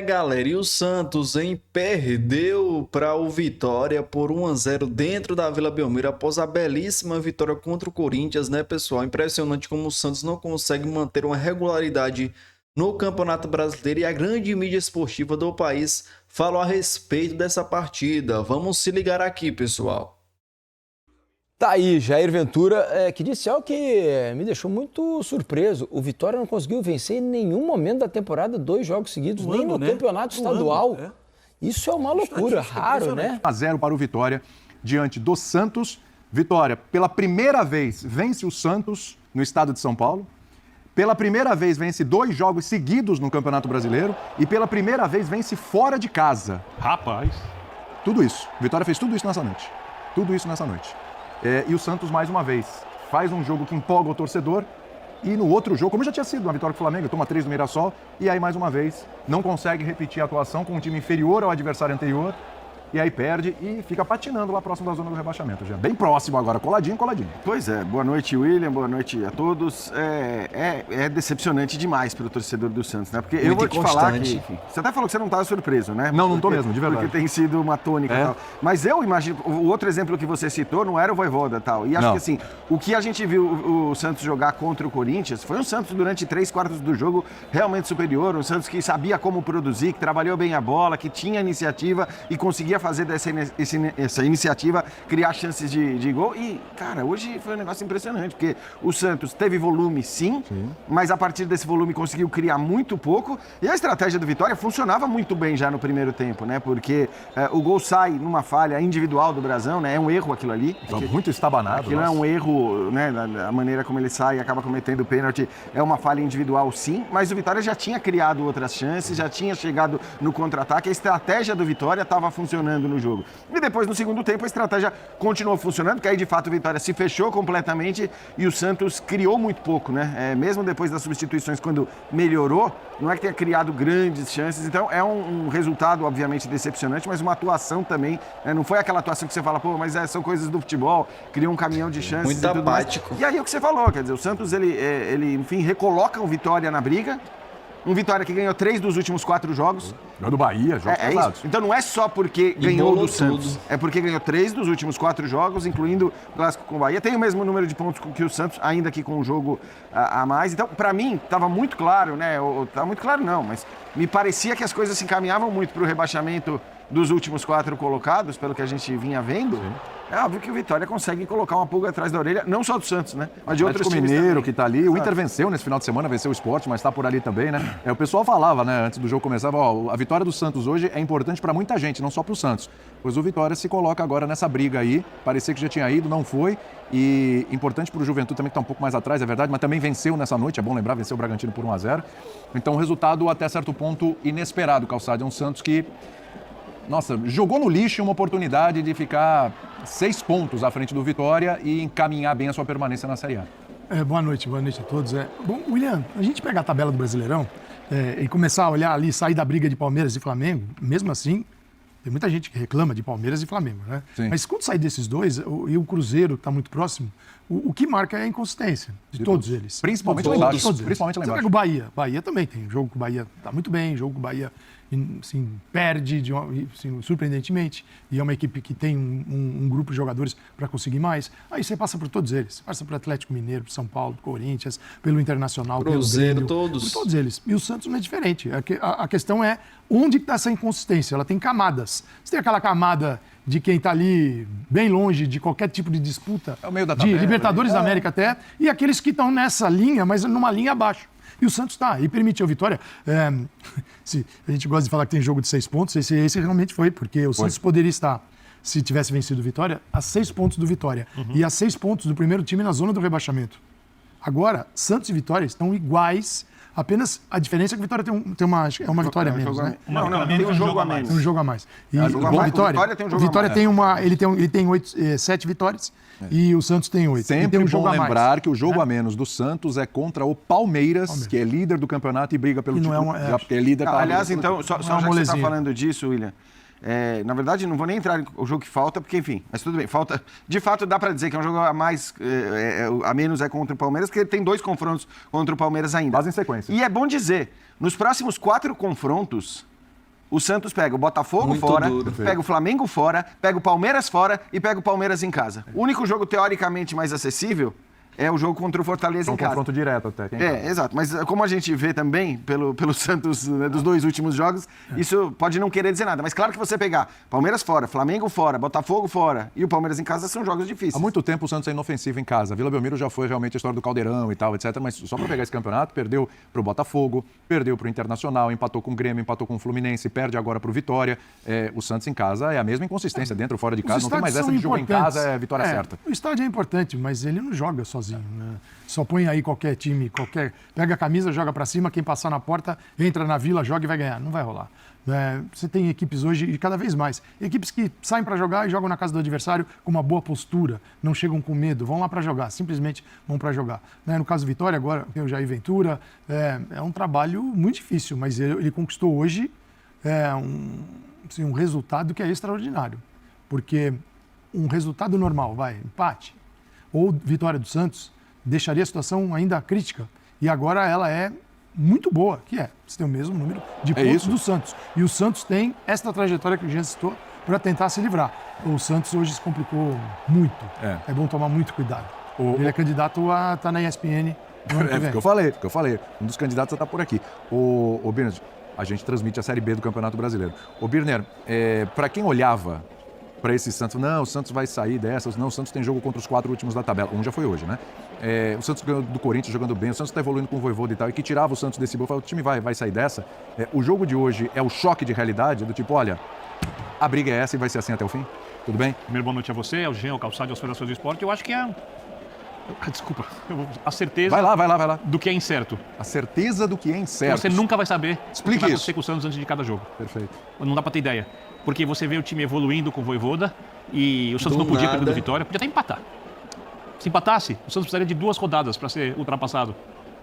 Galera, e o Santos, hein? Perdeu para o Vitória por 1-0 dentro da Vila Belmiro após a belíssima vitória contra o Corinthians, né, pessoal? Impressionante como o Santos não consegue manter uma regularidade no Campeonato Brasileiro e a grande mídia esportiva do país falou a respeito dessa partida. Vamos se ligar aqui, pessoal. Tá aí, Jair Ventura, que disse algo que me deixou muito surpreso. O Vitória não conseguiu vencer em nenhum momento da temporada 2 jogos seguidos, nem no campeonato estadual. Isso é uma loucura, raro, né? 1-0 para o Vitória diante do Santos. Vitória, pela primeira vez, vence o Santos no estado de São Paulo. Pela primeira vez, vence 2 jogos seguidos no Campeonato Brasileiro. E pela primeira vez, vence fora de casa. Rapaz. Tudo isso. Vitória fez tudo isso nessa noite. Tudo isso nessa noite. E o Santos, mais uma vez, faz um jogo que empolga o torcedor. E no outro jogo, como já tinha sido uma vitória do Flamengo, toma 3 no Mirassol. E aí, mais uma vez, não consegue repetir a atuação com um time inferior ao adversário anterior. E aí perde e fica patinando lá próximo da zona do rebaixamento. Já bem próximo agora, coladinho. Pois é, boa noite, William, boa noite a todos. É decepcionante demais para o torcedor do Santos, né? Porque eu vou te falar que, enfim, você até falou que você não estava surpreso, né? Não estou mesmo, de verdade. Porque tem sido uma tônica e tal. Mas eu imagino, o outro exemplo que você citou não era o Vojvoda e tal. E acho que assim, o que a gente viu o Santos jogar contra o Corinthians foi um Santos durante 3/4 do jogo realmente superior, um Santos que sabia como produzir, que trabalhou bem a bola, que tinha iniciativa e conseguia fazer dessa iniciativa criar chances de gol. E, cara, hoje foi um negócio impressionante, porque o Santos teve volume sim, mas a partir desse volume conseguiu criar muito pouco. E a estratégia do Vitória funcionava muito bem já no primeiro tempo, né? Porque o gol sai numa falha individual do Brasão, né? É um erro aquilo ali. Muito estabanado. Aquilo é um erro, né? A maneira como ele sai e acaba cometendo o pênalti é uma falha individual sim, mas o Vitória já tinha criado outras chances, já tinha chegado no contra-ataque, a estratégia do Vitória estava funcionando no jogo. E depois, no segundo tempo, a estratégia continuou funcionando, porque aí, de fato, o Vitória se fechou completamente e o Santos criou muito pouco, né? Mesmo depois das substituições, quando melhorou, não é que tenha criado grandes chances. Então, é um resultado, obviamente, decepcionante, mas uma atuação também. Não foi aquela atuação que você fala, pô, mas são coisas do futebol, criou um caminhão de chances. Muito apático. E aí, é o que você falou, quer dizer, o Santos, ele enfim, recoloca o Vitória na briga. Um Vitória que ganhou 3 dos últimos 4 jogos. Ganhou do Bahia, jogos pesados. Isso. Então não é só porque ganhou do Santos. É porque ganhou 3 dos últimos 4 jogos, incluindo o Clássico com o Bahia. Tem o mesmo número de pontos que o Santos, ainda que com um jogo a mais. Então, para mim, estava muito claro, né? Estava muito claro não, mas me parecia que as coisas se encaminhavam muito para o rebaixamento dos últimos 4 colocados, pelo que a gente vinha vendo. Sim. É óbvio que o Vitória consegue colocar uma pulga atrás da orelha, não só do Santos, né? Mas de outros times Mineiro também. Que tá ali. O Inter venceu nesse final de semana, venceu o Sport, mas tá por ali também, né? O pessoal falava, né, antes do jogo começar, a vitória do Santos hoje é importante para muita gente, não só pro Santos. Pois o Vitória se coloca agora nessa briga aí, parecia que já tinha ido, não foi. E importante pro Juventude também, que tá um pouco mais atrás, é verdade, mas também venceu nessa noite, é bom lembrar, venceu o Bragantino por 1-0. Então, um resultado até certo ponto inesperado, Calçado. É um Santos que, nossa, jogou no lixo uma oportunidade de ficar 6 pontos à frente do Vitória e encaminhar bem a sua permanência na Série A. Boa noite a todos. Bom, William, a gente pegar a tabela do Brasileirão e começar a olhar ali, sair da briga de Palmeiras e Flamengo, mesmo assim, tem muita gente que reclama de Palmeiras e Flamengo, né? Sim. Mas quando sair desses dois, e o Cruzeiro está muito próximo, o que marca é a inconsistência de todos eles. Principalmente todos, lá embaixo. Todos Principalmente lá Você embaixo. pega o Bahia também tem jogo que o Bahia está muito bem, jogo que o Bahia assim, perde assim, surpreendentemente, e é uma equipe que tem um grupo de jogadores para conseguir mais. Aí você passa por todos eles. Você passa por Atlético Mineiro, por São Paulo, Corinthians, pelo Internacional, Cruzeiro, pelo Grêmio, todos. por todos eles. E o Santos não é diferente. A questão é onde está essa inconsistência. Ela tem camadas. Você tem aquela camada de quem está ali bem longe de qualquer tipo de disputa, É o meio da de tabela, Libertadores da América até, e aqueles que estão nessa linha, mas numa linha abaixo. E o Santos está, e permitiu a vitória. Se a gente gosta de falar que tem jogo de 6 pontos, esse realmente foi, porque o Santos poderia estar, se tivesse vencido o Vitória, a 6 pontos do Vitória. E a 6 pontos do primeiro time na zona do rebaixamento. Agora, Santos e Vitória estão iguais, apenas a diferença é que o Vitória tem uma vitória a menos, né? Não, tem um jogo a menos. Tem um jogo a mais. E jogo a o mais, Vitória tem um jogo a Vitória mais. ele tem 7 vitórias e o Santos tem 8. Sempre tem um bom jogo a mais. lembrar que o jogo a menos do Santos é contra o Palmeiras, que é líder do campeonato e briga pelo E não título. é Porque é líder Não, tá aliás, ali. então, só já que você está molezinha. falando disso, William, na verdade, não vou nem entrar no jogo que falta, porque, enfim, mas tudo bem, falta. De fato, dá para dizer que é um jogo a mais, a menos é contra o Palmeiras, porque ele tem 2 confrontos contra o Palmeiras ainda. Fazem sequência. E é bom dizer, nos próximos 4 confrontos, o Santos pega o Botafogo Muito fora, duro. pega o Flamengo fora, pega o Palmeiras fora e pega o Palmeiras em casa. O único jogo teoricamente mais acessível é o jogo contra o Fortaleza em casa. confronto direto até. Exato. Mas como a gente vê também pelo Santos, né, dos 2 últimos jogos, isso pode não querer dizer nada. Mas claro que você pegar Palmeiras fora, Flamengo fora, Botafogo fora e o Palmeiras em casa são jogos difíceis. Há muito tempo o Santos é inofensivo em casa. A Vila Belmiro já foi realmente a história do Caldeirão e tal, etc. Mas só para pegar esse campeonato, perdeu para o Botafogo, perdeu para o Internacional, empatou com o Grêmio, empatou com o Fluminense, perde agora para o Vitória. O Santos em casa é a mesma inconsistência, dentro ou fora de casa. Não tem mais essa de jogo em casa, é vitória certa. O estádio é importante, mas ele não joga sozinho, né? Só põe aí qualquer time, pega a camisa, joga para cima, quem passar na porta, entra na Vila, joga e vai ganhar. Não vai rolar. Você tem equipes hoje, e cada vez mais, equipes que saem para jogar e jogam na casa do adversário com uma boa postura, não chegam com medo, vão lá para jogar, simplesmente vão para jogar. No caso do Vitória, agora tem o Jair Ventura, é um trabalho muito difícil, mas ele conquistou hoje um resultado que é extraordinário. Porque um resultado normal, empate, ou vitória do Santos, deixaria a situação ainda crítica. E agora ela é muito boa, que você tem o mesmo número de pontos do Santos. E o Santos tem esta trajetória que o Jean citou para tentar se livrar. O Santos hoje se complicou muito. É bom tomar muito cuidado. Ele é candidato a estar na ESPN. O que eu falei. Um dos candidatos a estar por aqui. O Birner, a gente transmite a Série B do Campeonato Brasileiro. O Birner, para quem olhava para esse Santos, não, o Santos vai sair dessas, não, o Santos tem jogo contra os 4 últimos da tabela, já foi hoje, né? O Santos ganhou do Corinthians jogando bem, o Santos está evoluindo com o Vojvoda e tal, e que tirava o Santos desse bolo, o time vai sair dessa. O jogo de hoje é o choque de realidade, do tipo, olha, a briga é essa e vai ser assim até o fim? Tudo bem? Primeiro, boa noite a você, ao Jean, ao Calçado e aos Federações do Esporte. Eu acho que desculpa, a certeza vai lá. do que é incerto. A certeza do que é incerto. Você nunca vai saber o que vai acontecer com o Santos antes de cada jogo. Perfeito. Não dá para ter ideia. Porque você vê o time evoluindo com o Vojvoda e o Santos não podia perder do Vitória, podia até empatar. Se empatasse, o Santos precisaria de 2 rodadas para ser ultrapassado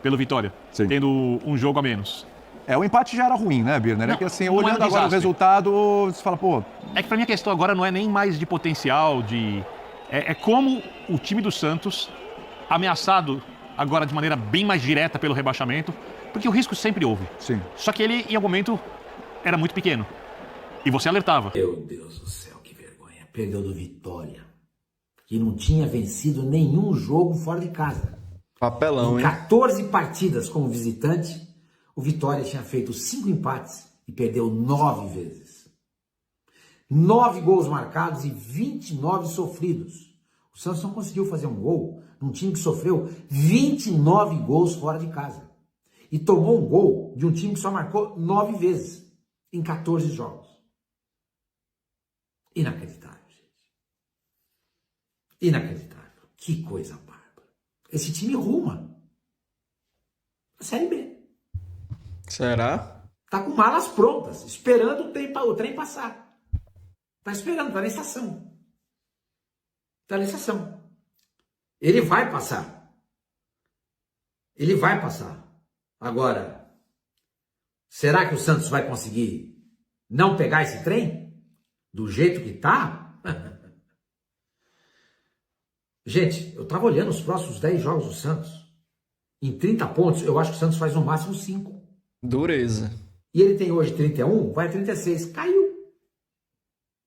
pelo Vitória, tendo um jogo a menos. O empate já era ruim, né, Birner? Não, que assim, olhando agora o resultado, você fala, pô... É que pra mim a questão agora não é nem mais de potencial, é como o time do Santos, ameaçado agora de maneira bem mais direta pelo rebaixamento, porque o risco sempre houve. Sim. Só que ele, em algum momento, era muito pequeno. E você alertava. Meu Deus do céu, que vergonha. Perdeu do Vitória, que não tinha vencido nenhum jogo fora de casa. Papelão, em 14 partidas como visitante, o Vitória tinha feito 5 empates e perdeu 9 vezes. 9 gols marcados e 29 sofridos. O Santos não conseguiu fazer um gol num time que sofreu 29 gols fora de casa. E tomou um gol de um time que só marcou 9 vezes em 14 jogos. Inacreditável, gente. Inacreditável. Que coisa bárbara. Esse time ruma a Série B. Será? Tá com malas prontas, esperando o trem passar. Tá esperando, tá na estação. Tá na estação. Ele vai passar. Ele vai passar. Agora, será que o Santos vai conseguir não pegar esse trem? Do jeito que tá? Gente, eu tava olhando os próximos 10 jogos do Santos. Em 30 pontos, eu acho que o Santos faz no máximo 5. Dureza. E ele tem hoje 31, vai a 36. Caiu.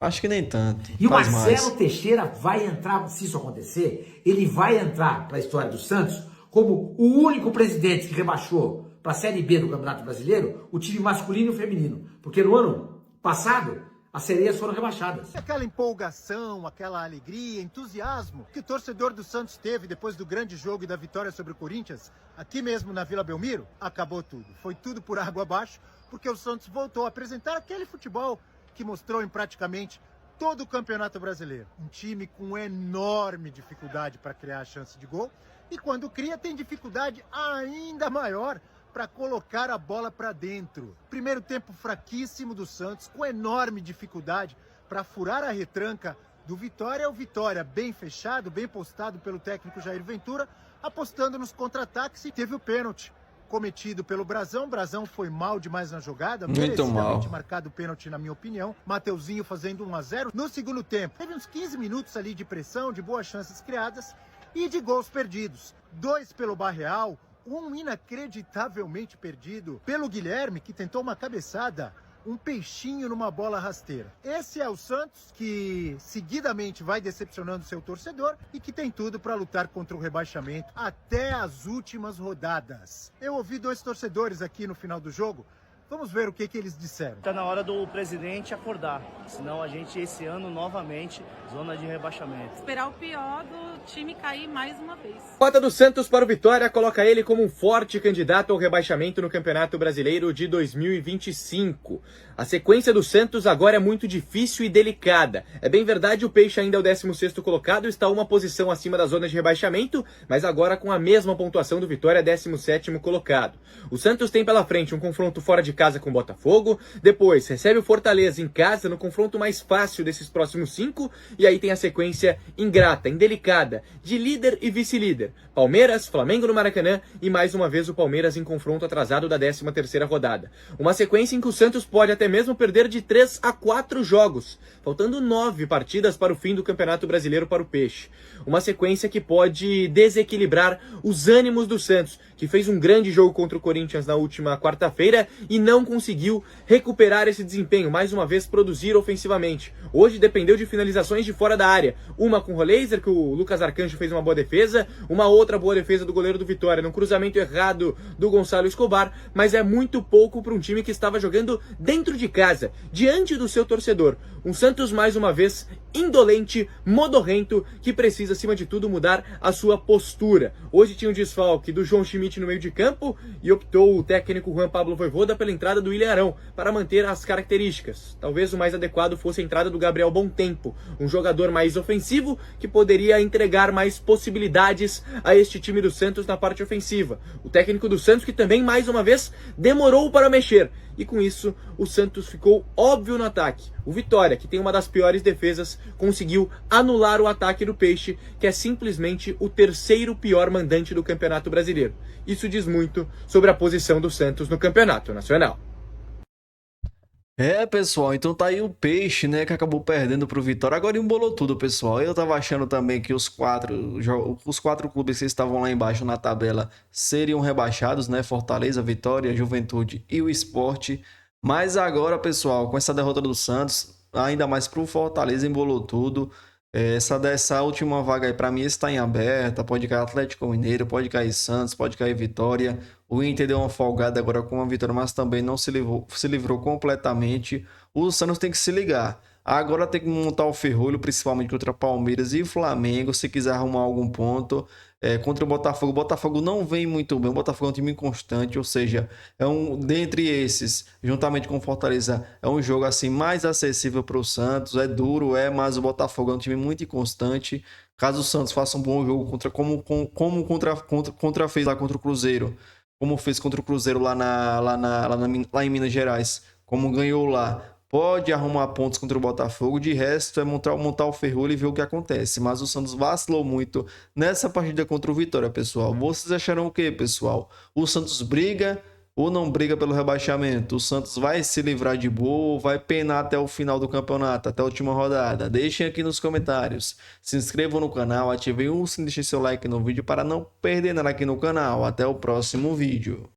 Acho que nem tanto. E o Marcelo Teixeira vai entrar, se isso acontecer, ele vai entrar para a história do Santos como o único presidente que rebaixou para a Série B do Campeonato Brasileiro o time masculino e o feminino. Porque no ano passado, as sereias foram rebaixadas. Aquela empolgação, aquela alegria, entusiasmo que o torcedor do Santos teve depois do grande jogo e da vitória sobre o Corinthians, aqui mesmo na Vila Belmiro, acabou tudo. Foi tudo por água abaixo, porque o Santos voltou a apresentar aquele futebol que mostrou em praticamente todo o Campeonato Brasileiro. Um time com enorme dificuldade para criar a chance de gol e quando cria tem dificuldade ainda maior para colocar a bola para dentro. Primeiro tempo fraquíssimo do Santos, com enorme dificuldade para furar a retranca do Vitória. O Vitória bem fechado, bem postado pelo técnico Jair Ventura, apostando nos contra-ataques e teve o pênalti cometido pelo Brazão. O Brazão foi mal demais na jogada, merecidamente marcado o pênalti na minha opinião. Mateuzinho fazendo 1-0. No segundo tempo, teve uns 15 minutos ali de pressão, de boas chances criadas e de gols perdidos. 2 pelo Barreal, um inacreditavelmente perdido pelo Guilherme, que tentou uma cabeçada um peixinho numa bola rasteira. Esse é o Santos que seguidamente vai decepcionando seu torcedor e que tem tudo para lutar contra o rebaixamento até as últimas rodadas. Eu ouvi 2 torcedores aqui no final do jogo. Vamos ver o que eles disseram. Está na hora do presidente acordar, senão a gente esse ano novamente zona de rebaixamento. Esperar o pior do time cair mais uma vez. A cota do Santos para o Vitória coloca ele como um forte candidato ao rebaixamento no Campeonato Brasileiro de 2025. A sequência do Santos agora é muito difícil e delicada. É bem verdade, o Peixe ainda é o 16º colocado, está uma posição acima da zona de rebaixamento, mas agora com a mesma pontuação do Vitória, 17º colocado. O Santos tem pela frente um confronto fora de casa com o Botafogo, depois recebe o Fortaleza em casa no confronto mais fácil desses próximos 5, e aí tem a sequência ingrata, indelicada, de líder e vice-líder. Palmeiras, Flamengo no Maracanã e mais uma vez o Palmeiras em confronto atrasado da 13ª rodada. Uma sequência em que o Santos pode até mesmo perder de 3 a 4 jogos, faltando 9 partidas para o fim do Campeonato Brasileiro para o Peixe. Uma sequência que pode desequilibrar os ânimos do Santos, que fez um grande jogo contra o Corinthians na última quarta-feira e não conseguiu recuperar esse desempenho, mais uma vez produzir ofensivamente. Hoje dependeu de finalizações de fora da área, uma com o Roleiser, que o Lucas Arcanjo fez uma boa defesa, uma outra boa defesa do goleiro do Vitória, num cruzamento errado do Gonçalo Escobar, mas é muito pouco para um time que estava jogando dentro de casa, diante do seu torcedor. Um Santos, mais uma vez, indolente, modorrento, que precisa, acima de tudo, mudar a sua postura. Hoje tinha um desfalque do João Schmidt no meio de campo e optou o técnico Juan Pablo Vojvoda pela entrada do William Arão, para manter as características. Talvez o mais adequado fosse a entrada do Gabriel Bontempo, um jogador mais ofensivo que poderia entregar mais possibilidades a este time do Santos na parte ofensiva. O técnico do Santos que também, mais uma vez, demorou para mexer. E com isso, o Santos ficou óbvio no ataque. O Vitória, que tem uma das piores defesas, conseguiu anular o ataque do Peixe, que é simplesmente o 3º pior mandante do Campeonato Brasileiro. Isso diz muito sobre a posição do Santos no Campeonato Nacional. Pessoal, então tá aí o Peixe, né, que acabou perdendo pro Vitória. Agora embolou tudo, pessoal. Eu tava achando também que os quatro clubes que estavam lá embaixo na tabela seriam rebaixados, né, Fortaleza, Vitória, Juventude e o Sport. Mas agora, pessoal, com essa derrota do Santos, ainda mais pro Fortaleza, embolou tudo. Essa última vaga aí pra mim está em aberta. Pode cair Atlético Mineiro, pode cair Santos, pode cair Vitória. O Inter deu uma folgada agora com a vitória, mas também não se livrou completamente. O Santos tem que se ligar. Agora tem que montar o ferrolho, principalmente contra Palmeiras e Flamengo, se quiser arrumar algum ponto. Contra o Botafogo. O Botafogo não vem muito bem. O Botafogo é um time inconstante, ou seja, dentre esses, juntamente com o Fortaleza, é um jogo assim mais acessível para o Santos. É duro, mas o Botafogo é um time muito inconstante. Caso o Santos faça um bom jogo fez lá contra o Cruzeiro, como fez contra o Cruzeiro lá em Minas Gerais, como ganhou lá, pode arrumar pontos contra o Botafogo. De resto, é montar o ferrolho e ver o que acontece. Mas o Santos vacilou muito nessa partida contra o Vitória, pessoal. Vocês acharam o quê, pessoal? O Santos briga ou não briga pelo rebaixamento? O Santos vai se livrar de boa ou vai penar até o final do campeonato, até a última rodada? Deixem aqui nos comentários. Se inscrevam no canal, ativem o sininho, deixem seu like no vídeo para não perder nada aqui no canal. Até o próximo vídeo.